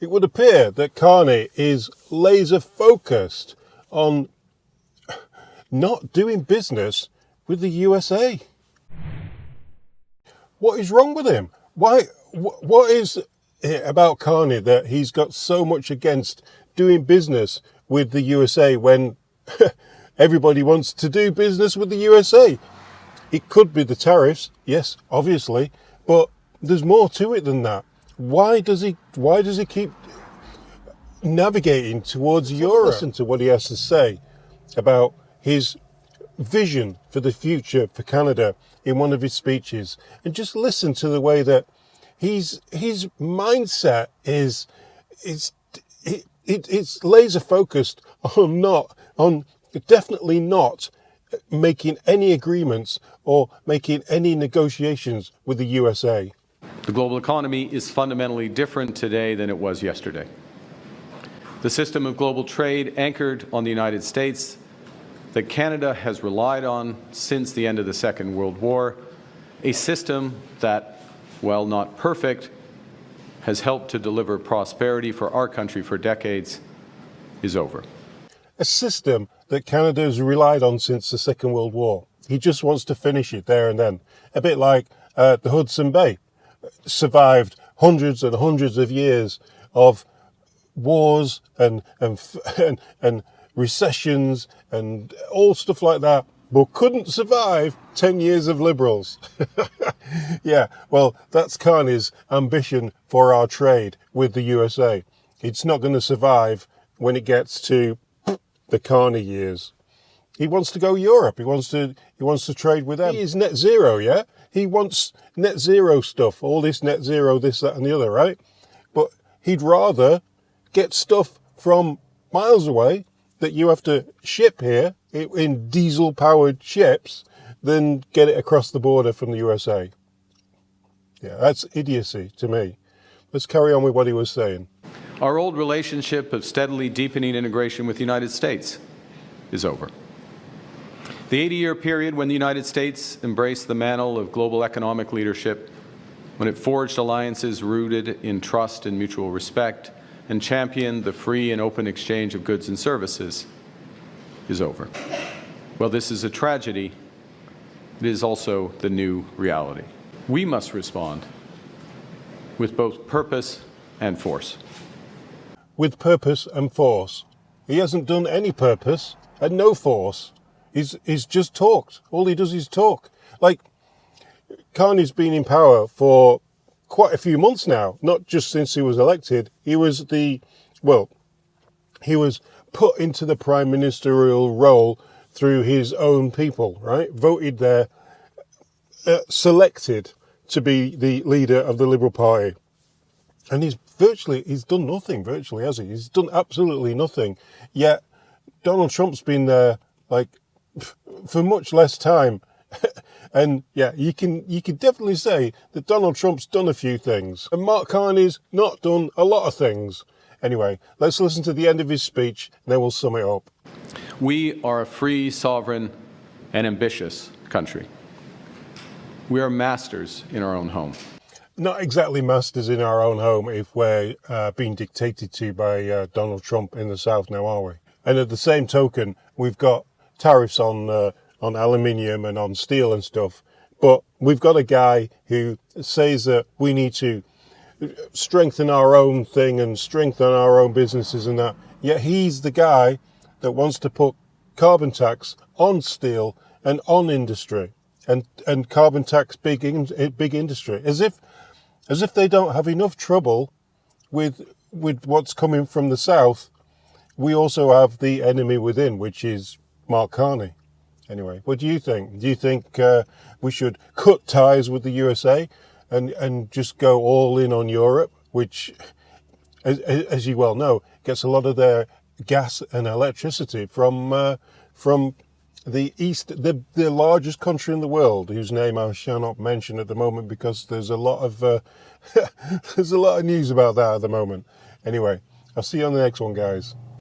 it would appear that Carney is laser focused on not doing business with the USA. What is wrong with him? What is it about Carney that he's got so much against doing business with the USA when everybody wants to do business with the USA? It could be the tariffs, yes, obviously, but there's more to it than that. Why does he keep navigating towards Europe? Listen to what he has to say about his vision for the future for Canada in one of his speeches, and just listen to the way that his mindset is it's laser focused on definitely not making any agreements or making any negotiations with the USA. The global economy is fundamentally different today than it was yesterday. The system of global trade anchored on the United States that Canada has relied on since the end of the Second World War, a system that, while not perfect, has helped to deliver prosperity for our country for decades, is over. A system that Canada has relied on since the Second World War. He just wants to finish it there and then. A bit like the Hudson Bay survived hundreds and hundreds of years of wars and recessions and all stuff like that, but couldn't survive 10 years of Liberals. Yeah, well, that's Carney's ambition for our trade with the USA. It's not going to survive when it gets to the Carney years. He wants to go Europe. He wants to trade with them. He is net zero, yeah? He wants net zero stuff, all this net zero, this, that and the other, right? But he'd rather get stuff from miles away that you have to ship here in diesel-powered ships than get it across the border from the USA. Yeah, that's idiocy to me. Let's carry on with what he was saying. Our old relationship of steadily deepening integration with the United States is over. The 80-year period when the United States embraced the mantle of global economic leadership, when it forged alliances rooted in trust and mutual respect, and championed the free and open exchange of goods and services, is over. Well, this is a tragedy. It is also the new reality. We must respond with both purpose and force. With purpose and force. He hasn't done any purpose and no force. He's just talked. All he does is talk. Like, Carney's been in power for quite a few months now, not just since he was elected. He was put into the prime ministerial role through his own people, right? Voted there, selected to be the leader of the Liberal Party. And he's done nothing, virtually, has he? He's done absolutely nothing. Yet Donald Trump's been there, like, for much less time. And yeah, you can definitely say that Donald Trump's done a few things. And Mark Carney's not done a lot of things. Anyway, let's listen to the end of his speech, and then we'll sum it up. We are a free, sovereign, and ambitious country. We are masters in our own home. Not exactly masters in our own home if we're being dictated to by Donald Trump in the South now, are we? And at the same token, we've got tariffs on aluminium and on steel and stuff. But we've got a guy who says that we need to strengthen our own thing and strengthen our own businesses and that. Yet he's the guy that wants to put carbon tax on steel and on industry and carbon tax big industry, as if they don't have enough trouble with what's coming from the South. We also have the enemy within, which is Mark Carney. Anyway, what do you think? Do you think we should cut ties with the USA and just go all in on Europe, which, as you well know, gets a lot of their gas and electricity from the East, the largest country in the world, whose name I shall not mention at the moment because there's a lot of there's a lot of news about that at the moment. Anyway, I'll see you on the next one, guys.